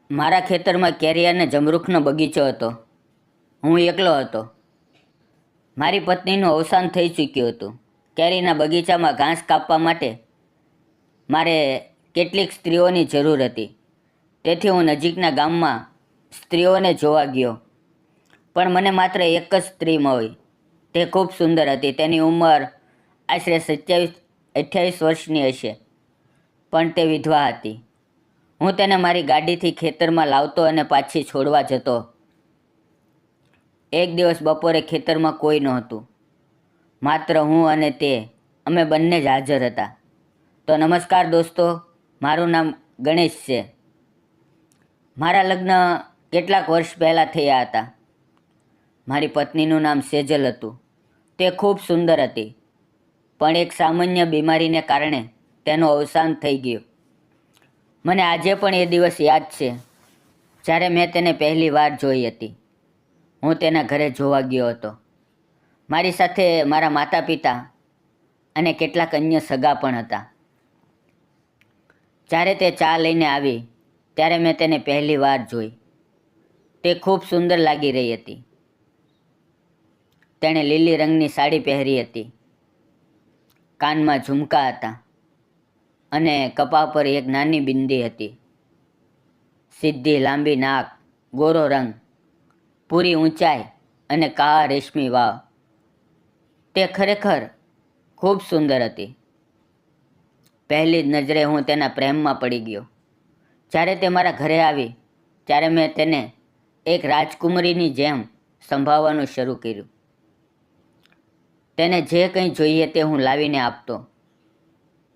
મારા ખેતરમાં કેરી અને જમરૂખનો બગીચો હતો. હું એકલો હતો. મારી પત્નીનું અવસાન થઈ ચૂક્યું હતું. કેરીના બગીચામાં ઘાસ કાપવા માટે મારે કેટલીક સ્ત્રીઓની જરૂર હતી. તેથી હું નજીકના ગામમાં સ્ત્રીઓને જોવા ગયો. પણ મને માત્ર એક જ સ્ત્રી મળી. તે ખૂબ સુંદર હતી. તેની ઉંમર આશરે 27-28 વર્ષની હશે, પણ તે વિધવા હતી. હું તેને મારી ગાડીથી ખેતરમાં લાવતો અને પાછી છોડવા જતો. એક દિવસ બપોરે ખેતરમાં કોઈ નહોતું, માત્ર હું અને તે. અમે બંને જ હાજર હતા. તો નમસ્કાર દોસ્તો, મારું નામ ગણેશ છે. મારા લગ્ન કેટલાક વર્ષ પહેલાં થયા હતા. મારી પત્નીનું નામ સેજલ હતું. તે ખૂબ સુંદર હતી, પણ એક સામાન્ય બીમારીને કારણે તેનું અવસાન થઈ ગયું. મને આજે પણ એ દિવસ યાદ છે, જ્યારે મેં તેને પહેલી વાર જોઈ હતી. હું તેના ઘરે જોવા ગયો હતો. મારી સાથે મારા માતા પિતા અને કેટલાક અન્ય સગા પણ હતા. જ્યારે તે ચા લઈને આવી, ત્યારે મેં તેને પહેલી વાર જોઈ. તે ખૂબ સુંદર લાગી રહી હતી. તેણે લીલી રંગની સાડી પહેરી હતી, કાનમાં ઝુમકા હતા અને કપા પર એક નાની બિંદી હતી. સીધી લાંબી નાક, ગોરો રંગ, પૂરી ઊંચાઈ અને કાળા રેશમી વાળ. તે ખરેખર ખૂબ સુંદર હતી. પહેલી જ નજરે હું તેના પ્રેમમાં પડી ગયો. જ્યારે તે મારા ઘરે આવી, ત્યારે મેં તેને એક રાજકુમારીની જેમ સંભાળવાનું શરૂ કર્યું. તેને જે કંઈ જોઈએ તે હું લાવીને આપતો.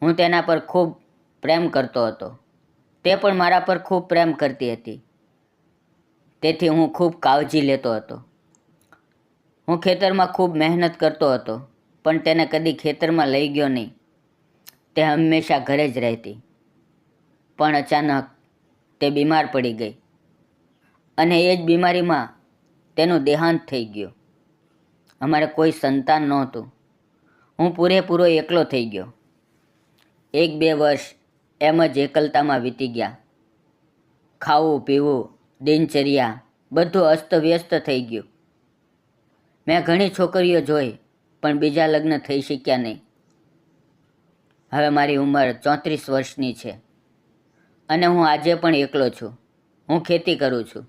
હું તેના પર ખૂબ પ્રેમ કરતો હતો. તે પણ મારા પર ખૂબ પ્રેમ કરતી હતી. તેથી હું ખૂબ કાળજી લેતો હતો. હું ખેતરમાં ખૂબ મહેનત કરતો હતો, પણ તેને કદી ખેતરમાં લઈ ગયો નહીં. તે હંમેશા ઘરે જ રહેતી. પણ અચાનક તે બીમાર પડી ગઈ અને એ જ બીમારીમાં તેનું દેહાંત થઈ ગયું. અમારે કોઈ સંતાન નહોતું. હું પૂરેપૂરો એકલો થઈ ગયો. 1-2 વર્ષ એમ જ એકલતામાં વીતી ગયા. ખાવું પીવું, દિનચર્યા બધું અસ્તવ્યસ્ત થઈ ગયું. મેં ઘણી છોકરીઓ જોઈ, પણ બીજા લગ્ન થઈ શક્યા નહીં. હવે મારી ઉંમર 34 વર્ષની છે અને હું આજે પણ એકલો છું. હું ખેતી કરું છું.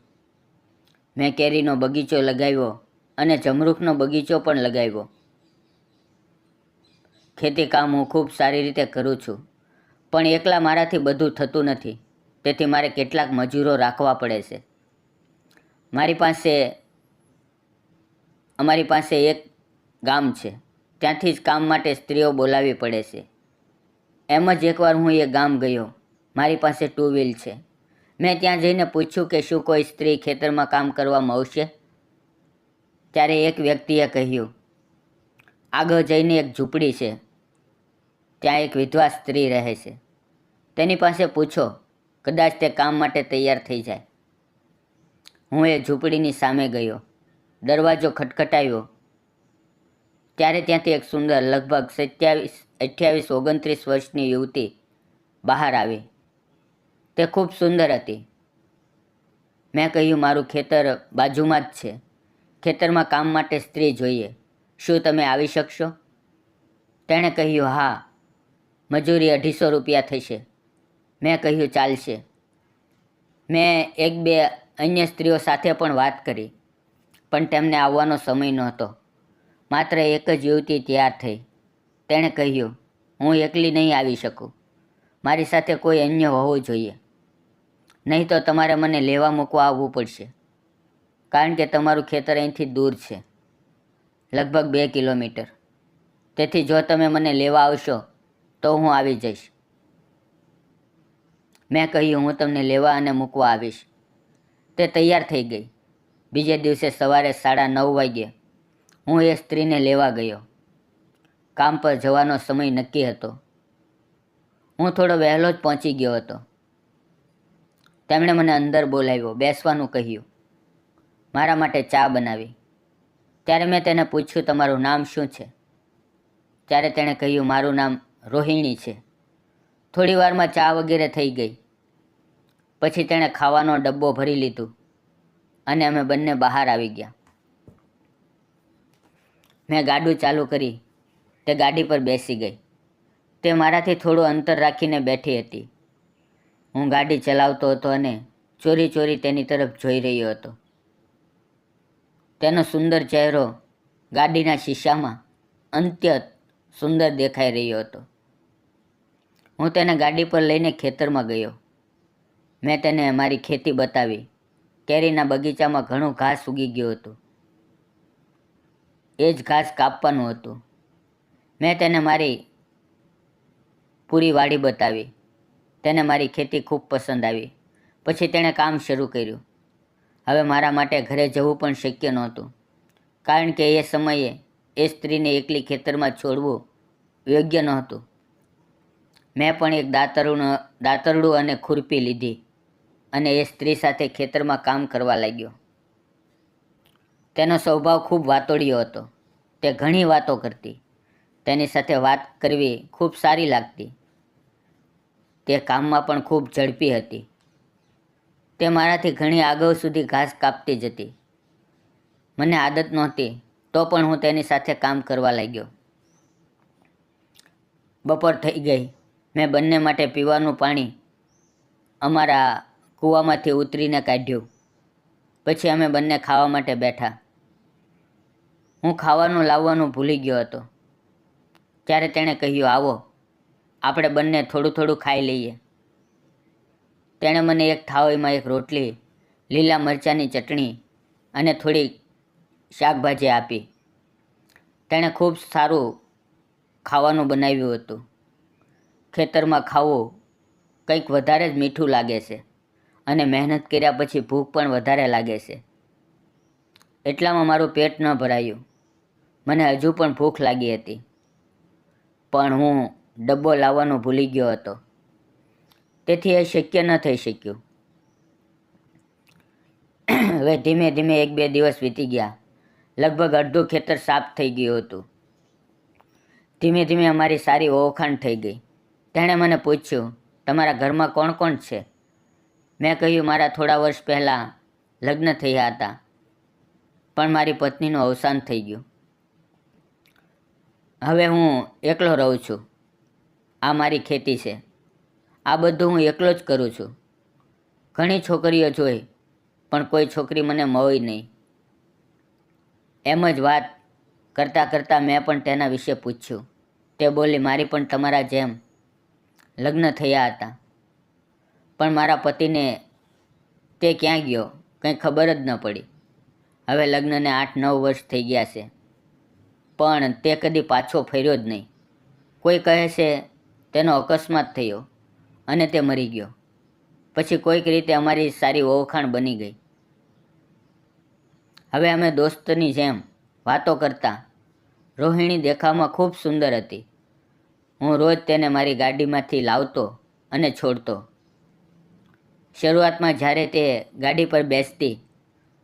મેં કેરીનો બગીચો લગાવ્યો અને જમરૂખનો બગીચો પણ લગાવ્યો. ખેતી કામ હું ખૂબ સારી રીતે કરું છું, પણ એકલા મારાથી બધું થતું નથી. તેથી મારે કેટલાક મજૂરો રાખવા પડે છે. અમારી પાસે એક ગામ છે. ત્યાંથી જ કામ માટે સ્ત્રીઓ બોલાવવી પડે છે. એમ જ એકવાર હું એ ગામ ગયો. મારી પાસે 2 વ્હીલ છે. મેં ત્યાં જઈને પૂછ્યું કે શું કોઈ સ્ત્રી ખેતરમાં કામ કરવામાં આવશે? ત્યારે એક વ્યક્તિએ કહ્યું, આગળ જઈને એક ઝૂંપડી છે, ત્યાં એક વિધવા સ્ત્રી રહે છે. તેની પાસે પૂછો, કદાચ તે કામ માટે તૈયાર થઈ જાય. હું એ ઝૂંપડીની સામે ગયો. દરવાજો ખટખટાવ્યો ત્યારે ત્યાંથી એક સુંદર, લગભગ 27-28-29 વર્ષની યુવતી બહાર આવી. તે ખૂબ સુંદર હતી. મેં કહ્યું, મારું ખેતર બાજુમાં જ છે. ખેતરમાં કામ માટે સ્ત્રી જોઈએ. શું તમે આવી શકશો? તેણે કહ્યું, હા, મજૂરી 250 રૂપિયા થશે. મેં કહ્યું, ચાલશે. મેં 1-2 અન્ય સ્ત્રીઓ સાથે પણ વાત કરી, પણ તેમને આવવાનો સમય નહોતો. માત્ર એક જ યુવતી તૈયાર થઈ. તેણે કહ્યું, હું એકલી નહીં આવી શકું. મારી સાથે કોઈ અન્ય હોવું જોઈએ. નહીં તો તમારે મને લેવા મૂકવા આવવું પડશે, કારણ કે તમારું ખેતર અહીંથી દૂર છે, લગભગ 2 કિલોમીટર. તેથી જો તમે મને લેવા આવશો તો હું આવી જઈશ. મેં કહ્યું, હું તમને લેવા અને મૂકવા આવીશ. તે તૈયાર થઈ ગઈ. બીજે દિવસે સવારે 9:30 વાગ્યે હું એ સ્ત્રીને લેવા ગયો. કામ પર જવાનો સમય નક્કી હતો. હું થોડો વહેલો જ પહોંચી ગયો હતો. તેમણે મને અંદર બોલાવ્યો, બેસવાનું કહ્યું, મારા માટે ચા બનાવી. ત્યારે મેં તેને પૂછ્યું, તમારું નામ શું છે? ત્યારે તેણે કહ્યું, મારું નામ રોહિણી છે. થોડી વારમાં ચા વગેરે થઈ ગઈ. પછી તેણે ખાવાનો ડબ્બો ભરી લીધું અને અમે બંને બહાર આવી ગયા. મેં ગાડું ચાલુ કરી. તે ગાડી પર બેસી ગઈ. તે મારાથી થોડું અંતર રાખીને બેઠી હતી. હું ગાડી ચલાવતો હતો અને ચોરી ચોરી તેની તરફ જોઈ રહ્યો હતો. તેનો સુંદર ચહેરો ગાડીના શીશામાં અત્યંત સુંદર દેખાઈ રહ્યો હતો. હું તેને ગાડી પર લઈને ખેતરમાં ગયો. મેં તેને મારી ખેતી બતાવી. કેરીના બગીચામાં ઘણું ઘાસ ઉગી ગયું હતું. એ જ ઘાસ કાપવાનું હતું. મેં તેને મારી પૂરી વાડી બતાવી. તેને મારી ખેતી ખૂબ પસંદ આવી. પછી તેણે કામ શરૂ કર્યું. હવે મારા માટે ઘરે જવું પણ શક્ય નહોતું, કારણ કે એ સમયે એ સ્ત્રીને એકલી ખેતરમાં છોડવું યોગ્ય નહોતું. મેં પણ એક દાતરડું અને ખુરપી લીધી અને એ સ્ત્રી સાથે ખેતરમાં કામ કરવા લાગ્યો. તેનો સ્વભાવ ખૂબ વાતોડિયો હતો. તે ઘણી વાતો કરતી. તેની સાથે વાત કરવી ખૂબ સારી લાગતી. તે કામમાં પણ ખૂબ ઝડપી હતી. તે મારાથી ઘણી આગળ સુધી ઘાસ કાપતી જ હતી. મને આદત નહોતી, તો પણ હું તેની સાથે કામ કરવા લાગ્યો. બપોર થઈ ગઈ. મેં બંને માટે પીવાનું પાણી અમારા કૂવામાંથી ઉતરીને કાઢ્યું. પછી અમે બંને ખાવા માટે બેઠા. હું ખાવાનું લાવવાનું ભૂલી ગયો હતો. ત્યારે તેણે કહ્યું, આવો આપણે બંને થોડું થોડું ખાઈ લઈએ. તેણે મને એક થાળીમાં એક રોટલી, લીલા મરચાંની ચટણી અને થોડી શાકભાજી આપી. તેણે ખૂબ સારું ખાવાનું બનાવ્યું હતું. ખેતરમાં ખાવું કંઈક વધારે જ મીઠું લાગે છે અને મહેનત કર્યા પછી ભૂખ પણ વધારે લાગે છે. એટલામાં મારું પેટ ન ભરાયું. મને હજુ પણ ભૂખ લાગી હતી, પણ હું ડબ્બો લાવવાનું ભૂલી ગયો હતો. તેથી એ શક્ય ન થઈ શક્યું. હવે ધીમે ધીમે 1-2 દિવસ વીતી ગયા. લગભગ અડધું ખેતર સાફ થઈ ગયું હતું. ધીમે ધીમે અમારી સારી ઓળખાણ થઈ ગઈ. તેણે મને પૂછ્યું, તમારા ઘરમાં કોણ કોણ છે? મેં કહ્યું, મારા થોડા વર્ષ પહેલાં લગ્ન થયા હતા, પણ મારી પત્નીનું અવસાન થઈ ગયું. હવે હું એકલો રહું છું. આ મારી ખેતી છે. આ બધું હું એકલો જ કરું છું. ઘણી છોકરીઓ જોઈ, પણ કોઈ છોકરી મને મળી નહીં. એમ જ વાત કરતાં કરતાં મેં પણ તેના વિશે પૂછ્યું. તે બોલી, મારી પણ તમારા જેમ લગ્ન થયા હતા, પણ મારા પતિને તે ક્યાં ગયો કંઈ ખબર જ ન પડી. હવે લગ્નને 8-9 વર્ષ થઈ ગયા છે, પણ તે કદી પાછો ફર્યો જ નહીં. કોઈ કહે છે તેનો અકસ્માત થયો અને તે મરી ગયો. પછી કોઈક રીતે અમારી સારી ઓળખાણ બની ગઈ. હવે અમે દોસ્તની જેમ વાતો કરતા. રોહિણી દેખાવમાં ખૂબ સુંદર હતી. હું રોજ તેને મારી ગાડીમાંથી લાવતો અને છોડતો. શરૂઆતમાં જ્યારે તે ગાડી પર બેસતી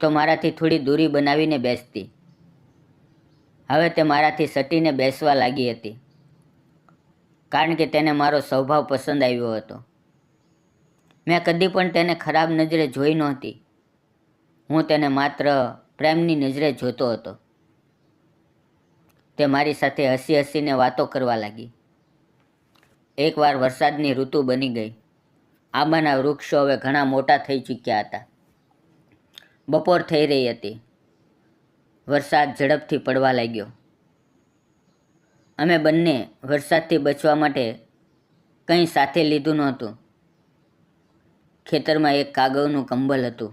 તો મારાથી થોડી દૂરી બનાવીને બેસતી. હવે તે મારાથી સટીને બેસવા લાગી હતી, કારણ કે તેને મારો સ્વભાવ પસંદ આવ્યો હતો. મેં કદી પણ તેને ખરાબ નજરે જોઈ નહોતી. હું તેને માત્ર પ્રેમની નજરે જોતો હતો. તે મારી સાથે હસી હસીને વાતો કરવા લાગી. એકવાર વરસાદની ઋતુ બની ગઈ. આંબાના વૃક્ષો હવે ઘણા મોટા થઈ ચૂક્યા હતા. બપોર થઈ રહી હતી. વરસાદ ઝડપથી પડવા લાગ્યો. અમે બંને વરસાદથી બચવા માટે કંઈ સાથે લીધું નહોતું. ખેતરમાં એક કાગળનું કંબલ હતું.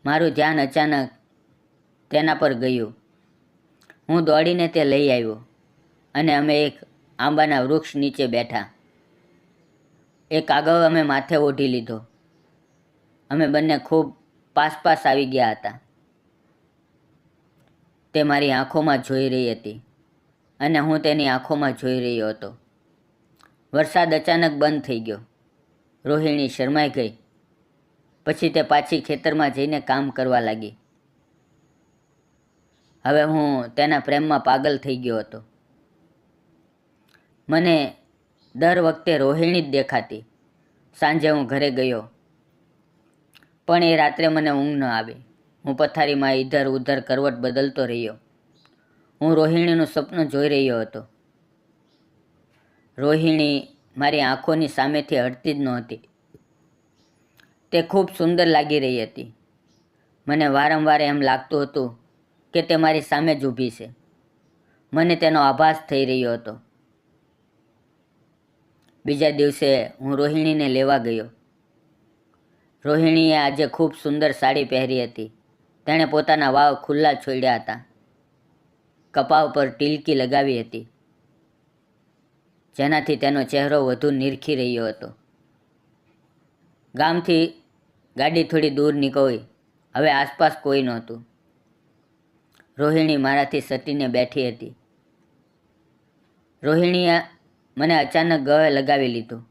મારું ધ્યાન અચાનક તેના પર ગયું. હું દોડીને તે લઈ આવ્યો અને અમે એક આંબાના વૃક્ષ નીચે બેઠા. એ કાગળ અમે માથે ઓઢી લીધો. અમે બંને ખૂબ પાસ આવી ગયા હતા. તે મારી આંખોમાં જોઈ રહી હતી અને હું તેની આંખોમાં જોઈ રહ્યો હતો. વરસાદ અચાનક બંધ થઈ ગયો. રોહિણી શરમાઈ ગઈ. પછી તે પાછી ખેતરમાં જઈને કામ કરવા લાગી. હવે હું તેના પ્રેમમાં પાગલ થઈ ગયો હતો. મને દર વખતે રોહિણી જ દેખાતી. સાંજે હું ઘરે ગયો. પણ એ રાત્રે મને ઊંઘ ન આવી. હું પથારીમાં ઇધર ઉધર કરવટ બદલતો રહ્યો. હું રોહિણીનું સપનું જોઈ રહ્યો હતો. રોહિણી મારી આંખોની સામેથી હટતી જ નહોતી. તે ખૂબ સુંદર લાગી રહી હતી. મને વારંવાર એમ લાગતું હતું કે તે મારી સામે જ ઊભી છે. મને તેનો આભાસ થઈ રહ્યો હતો. બીજા દિવસે હું રોહિણીને લેવા ગયો. રોહિણીએ આજે ખૂબ સુંદર સાડી પહેરી હતી. તેણે પોતાના વાળ ખુલ્લા છોડ્યા હતા. કપાળ પર ટીલકી લગાવી હતી, જેનાથી તેનો ચહેરો વધુ નિરખી રહ્યો હતો. ગામથી ગાડી થોડી દૂર નીકળી. હવે આસપાસ કોઈ નહોતું. રોહિણી મારાથી સટીને બેઠી હતી. રોહિણીએ મને અચાનક ગળે લગાવી લીધું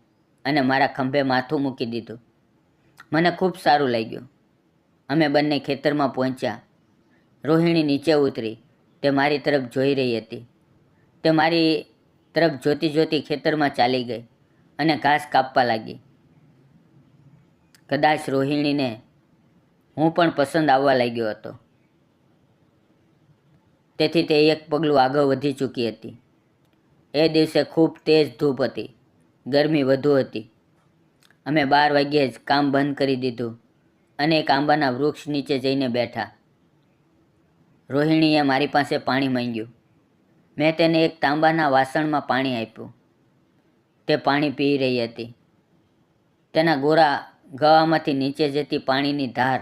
અને મારા ખંભે માથું મૂકી દીધું. મને ખૂબ સારું લાગ્યું. અમે બંને ખેતરમાં પહોંચ્યા. રોહિણી નીચે ઉતરી. તે મારી તરફ જોઈ રહી હતી. તે મારી તરફ જોતી જોતી ખેતરમાં ચાલી ગઈ અને ઘાસ કાપવા લાગી. કદાચ રોહિણીને હું પણ પસંદ આવવા લાગ્યો હતો. તેથી તે એક પગલું આગળ વધી ચૂકી હતી. એ દિવસે ખૂબ તેજ ધૂપ હતી. ગરમી વધુ હતી. અમે 12 વાગ્યે જ કામ બંધ કરી દીધું અને એક આંબાના વૃક્ષ નીચે જઈને બેઠા. રોહિણીએ મારી પાસે પાણી માંગ્યું. મેં તેને એક તાંબાના વાસણમાં પાણી આપ્યું. તે પાણી પી રહી હતી. તેના ગોરા ગળામાંથી નીચે જતી પાણીની ધાર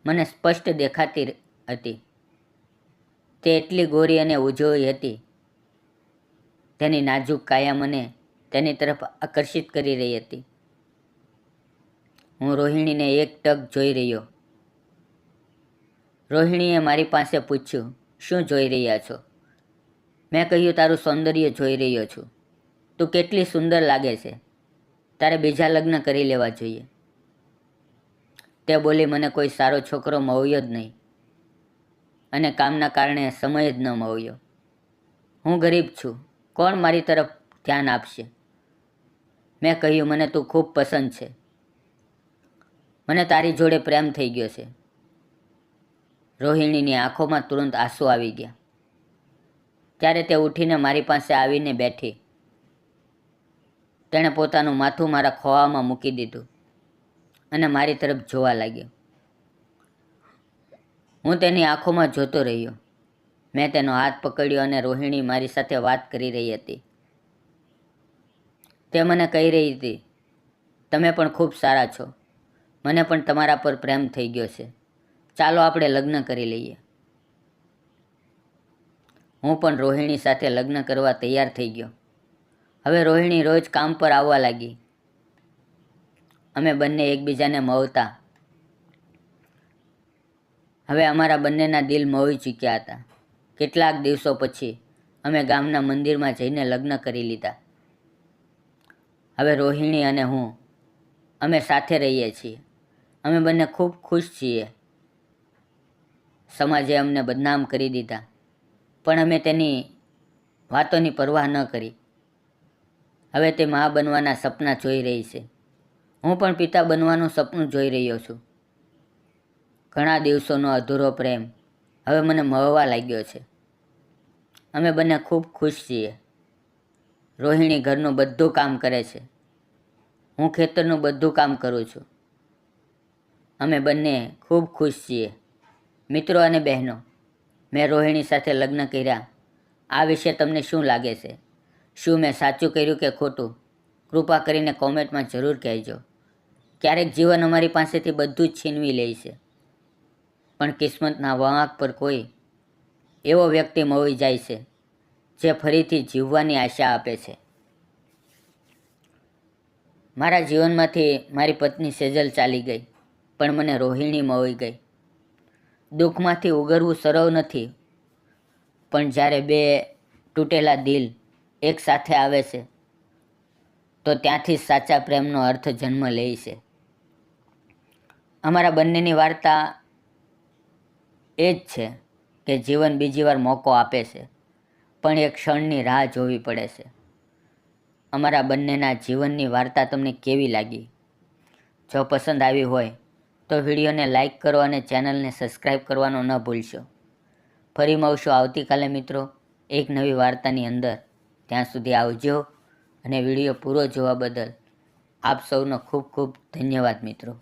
મને સ્પષ્ટ દેખાતી હતી. તે એટલી ગોરી અને ઉજળી હતી. તેની નાજુક કાયા મને તેની તરફ આકર્ષિત કરી રહી હતી. હું રોહિણીને એક ટક જોઈ રહ્યો. રોહિણીએ મારી પાસે પૂછ્યું, શું જોઈ રહ્યા છો? મેં કહ્યું, તારું સૌંદર્ય જોઈ રહ્યો છું. તું કેટલી સુંદર લાગે છે. તારે બીજા લગ્ન કરી લેવા જોઈએ. તે બોલી, મને કોઈ સારો છોકરો મળ્યો જ નહીં અને કામના કારણે સમય જ ન મળ્યો. હું ગરીબ છું. કોણ મારી તરફ ધ્યાન આપશે? મેં કહ્યું, મને તું ખૂબ પસંદ છે. મને તારી જોડે પ્રેમ થઈ ગયો છે. રોહિણીની આંખોમાં તુરંત આંસુ આવી ગયા. ત્યારે તે ઉઠીને મારી પાસે આવીને બેઠી. તેણે પોતાનું માથું મારા ખોળામાં મૂકી દીધું અને મારી તરફ જોવા લાગ્યો. હું તેની આંખોમાં જોતો રહ્યો. મેં તેનો હાથ પકડ્યો અને રોહિણી મારી સાથે વાત કરી રહી હતી. તે મને કહી રહી હતી, તમે પણ ખૂબ સારા છો. મને પણ તમારા પર પ્રેમ થઈ ગયો છે. ચાલો આપણે લગ્ન કરી લઈએ. હું પણ રોહિણી સાથે લગ્ન કરવા તૈયાર થઈ ગયો. હવે રોહિણી રોજ કામ પર આવવા લાગી. અમે બંને એકબીજાને મળતા. હવે અમારા બંનેના દિલ મોહી ચૂક્યા હતા. કેટલાક દિવસો પછી અમે ગામના મંદિરમાં જઈને લગ્ન કરી લીધા. હવે રોહિણી અને હું અમે સાથે રહીએ છીએ. અમે બંને ખૂબ ખુશ છીએ. સમાજે અમને બદનામ કરી દીધા, પણ અમે તેની વાતોની પરવાહ ન કરી. હવે તે મા બનવાના સપના જોઈ રહી છે. હું પણ પિતા બનવાનું સપનું જોઈ રહ્યો છું. ઘણા દિવસોનો અધૂરો પ્રેમ હવે મને મળવા લાગ્યો છે. અમે બંને ખૂબ ખુશ છીએ. રોહિણી ઘરનું બધું કામ કરે છે. હું ખેતરનું બધું કામ કરું છું. અમે બંને ખૂબ ખુશ છીએ. મિત્રો અને બહેનો, મેં રોહિણી સાથે લગ્ન કર્યા. આ વિશે તમને શું લાગે છે? શું મેં સાચું કર્યું કે ખોટું? કૃપા કરીને કોમેન્ટમાં જરૂર કહેજો. ક્યારેક જીવન અમારી પાસેથી બધું જ છીનવી લે છે, પણ કિસ્મતના વળાંક પર કોઈ એવો વ્યક્તિ મળી જાય છે જે ફરીથી જીવવાની આશા આપે છે. મારા જીવનમાંથી મારી પત્ની સેજલ ચાલી ગઈ, પણ મને રોહિણી મળી ગઈ. દુઃખમાંથી ઉગરવું સરળ નથી, પણ જ્યારે બે તૂટેલા દિલ એક સાથે આવે છે તો ત્યાંથી સાચા પ્રેમનો અર્થ જન્મ લે છે. અમારા બંનેની વાર્તા એ જ છે કે જીવન બીજી વાર મોકો આપે છે, પણ એક ક્ષણની રાહ જોવી પડે છે. અમારા બંનેના જીવનની વાર્તા તમને કેવી લાગી? જો પસંદ આવી હોય તો વિડીયોને લાઇક કરો અને ચેનલને સબસ્ક્રાઈબ કરવાનું ન ભૂલશો. ફરી મળશું આવતીકાલે મિત્રો એક નવી વાર્તાની અંદર. ત્યાં સુધી આવજો અને વિડીયો પૂરો જોવા બદલ આપ સૌનો ખૂબ ખૂબ ધન્યવાદ મિત્રો.